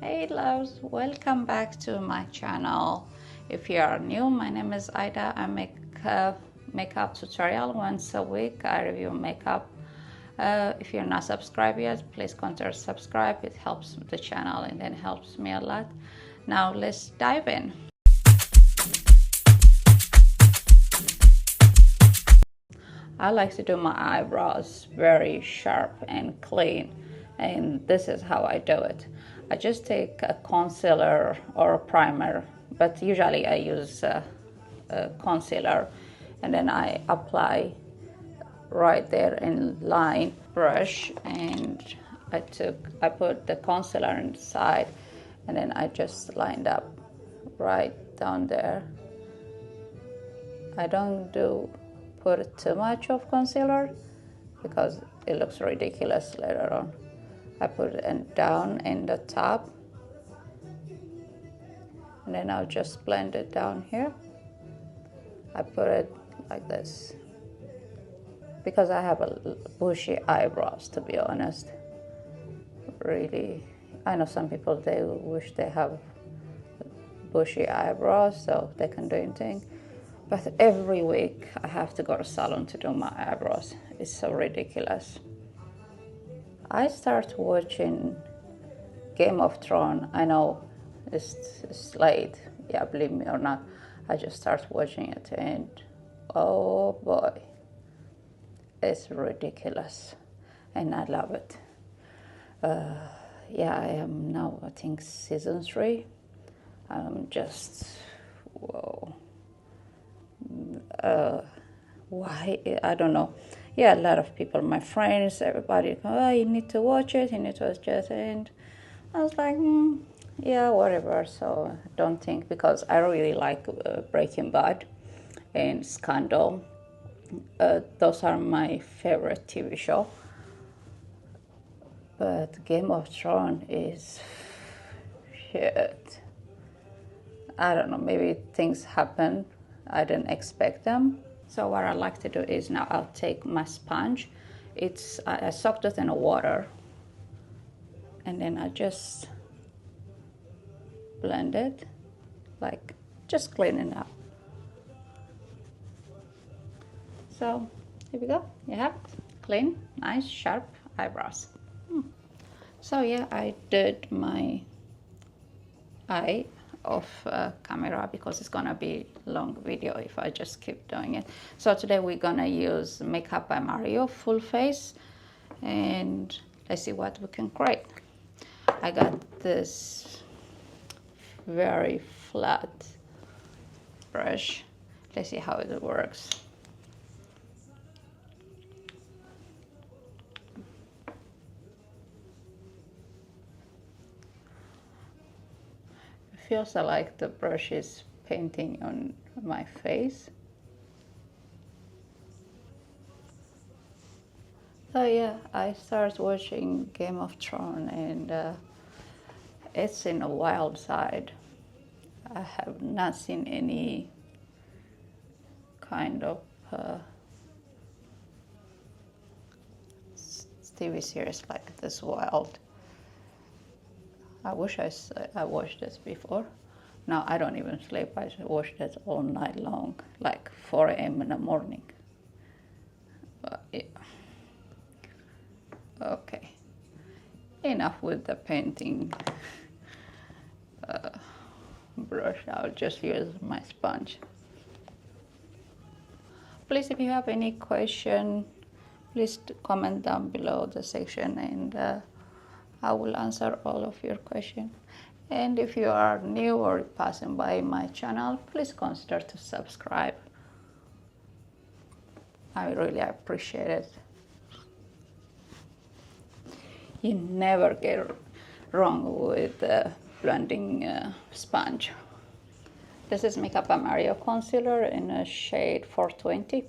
Hey loves, welcome back to my channel. If you are new, my name is Ida. I make makeup tutorial once a week. I review makeup. If you're not subscribed yet, please consider subscribe. It helps the channel and then helps me a lot. Now let's dive in. I like to do my eyebrows very sharp and clean, and this is how I do it. I just take a concealer or a primer, but usually I use a concealer, and then I apply right there in line brush, and I put the concealer inside, and then I just lined up right down there. I don't put too much of concealer because it looks ridiculous later on. I put it down in the top, and then I'll just blend it down here. I put it like this because I have a bushy eyebrows, to be honest. Really, I know some people, they wish they have bushy eyebrows so they can do anything, but every week I have to go to salon to do my eyebrows. It's so ridiculous. I start watching Game of Thrones. I know it's late, yeah, believe me or not. I just start watching it, and oh boy, it's ridiculous, and I love it. Yeah, I am now, I think, season 3. I'm just, whoa. Why? I don't know. Yeah, a lot of people, my friends, everybody, oh, you need to watch it, you need to watch it. And I was like, yeah, whatever. So don't think, because I really like Breaking Bad and Scandal. Those are my favorite TV show. But Game of Thrones is shit. I don't know, maybe things happen. I didn't expect them. So what I like to do is, now I'll take my sponge. I soaked it in water, and then I just blend it, like just clean it up. So here we go. You have clean, nice, sharp eyebrows. So yeah, I did my eye off camera because it's gonna be long video if I just keep doing it. So today we're gonna use Makeup by Mario full face, and let's see what we can create. I got this very flat brush. Let's see how it works. It feels like the brush is painting on my face. So yeah, I started watching Game of Thrones, and it's in a wild side. I have not seen any kind of TV series like this wild. I wish I watched this before. Now I don't even sleep. I watch this all night long, like 4 a.m. in the morning. But yeah. Okay, enough with the painting brush. I'll just use my sponge. Please, if you have any question, please comment down below the section, and I will answer all of your questions. And if you are new or passing by my channel, please consider to subscribe. I really appreciate it. You never get wrong with blending sponge. This is Makeup by Mario concealer in a shade 420.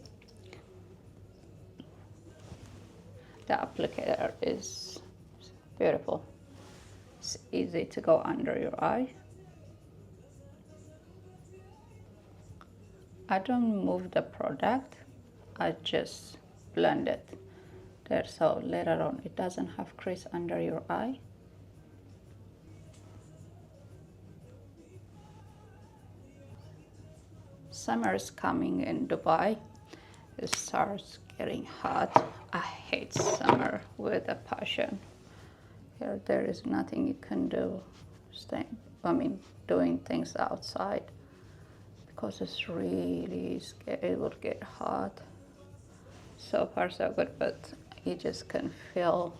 The applicator is beautiful. It's easy to go under your eye. I don't move the product, I just blend it there, so later on it doesn't have crease under your eye. Summer is coming in Dubai. It starts getting hot. I hate summer with a passion. Here there is nothing you can do doing things outside because it's really scary. It will get hot. So far so good, but you just can feel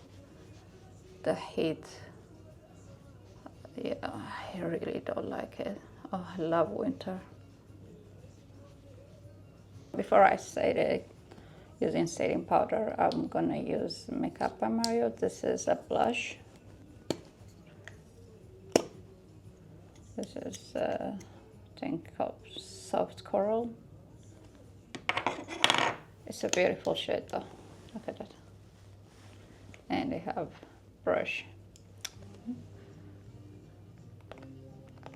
the heat. Yeah, I really don't like it. Oh, I love winter. Before I set it using setting powder, I'm gonna use Makeup by Mario. This is a blush. This is I think called Soft Coral. It's a beautiful shade though. Look at that. And they have brush.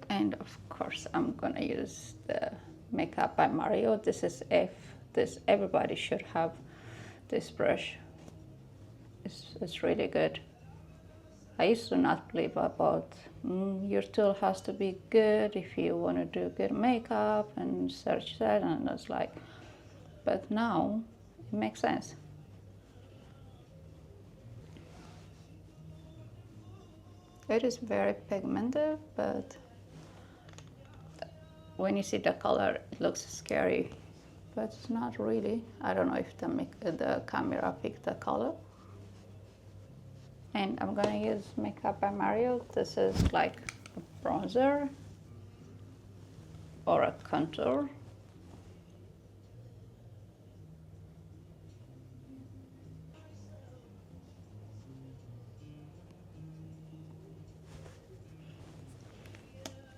And of course I'm gonna use the Makeup by Mario. This is everybody should have this brush. It's really good. I used to not believe about your tool has to be good if you want to do good makeup and search that, and it's like, but now it makes sense. It is very pigmented, but when you see the color, it looks scary, but it's not really. I don't know if the camera picked the color. And I'm gonna use Makeup by Mario. This is like a bronzer or a contour.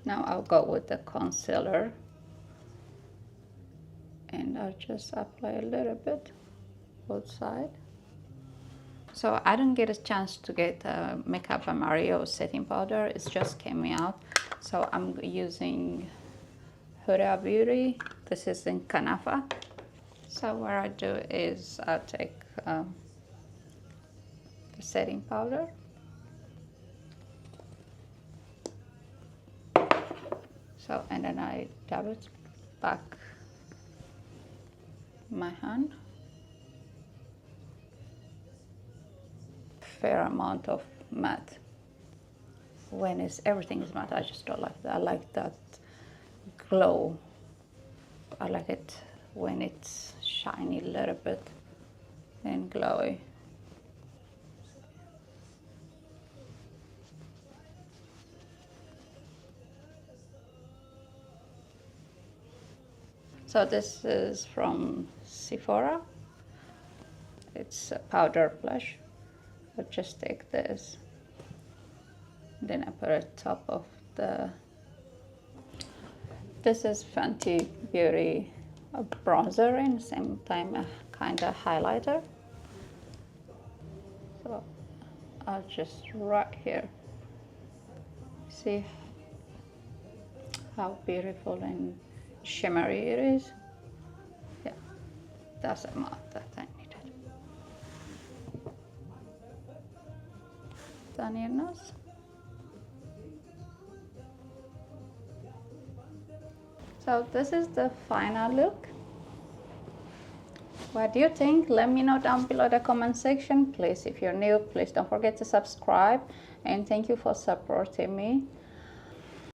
Now I'll go with the concealer and I'll just apply a little bit both sides. So I didn't get a chance to get Makeup by Mario setting powder. It just came out. So I'm using Huda Beauty. This is in Kanafa. So what I do is I'll take the setting powder. So, and then I dab it back my hand. Fair amount of matte. When everything is matte, I just don't like that. I like that glow. I like it when it's shiny a little bit and glowy. So this is from Sephora. It's a powder blush. I'll just take this, then I put it top of the, this is Fenty Beauty bronzer and same time a kind of highlighter. So I'll just right here, see how beautiful and shimmery it is. Yeah, that's the amount that I needed. Down your nose. So this is the final look. What do you think? Let me know down below the comment section. Please, if you're new, please don't forget to subscribe, and thank you for supporting me.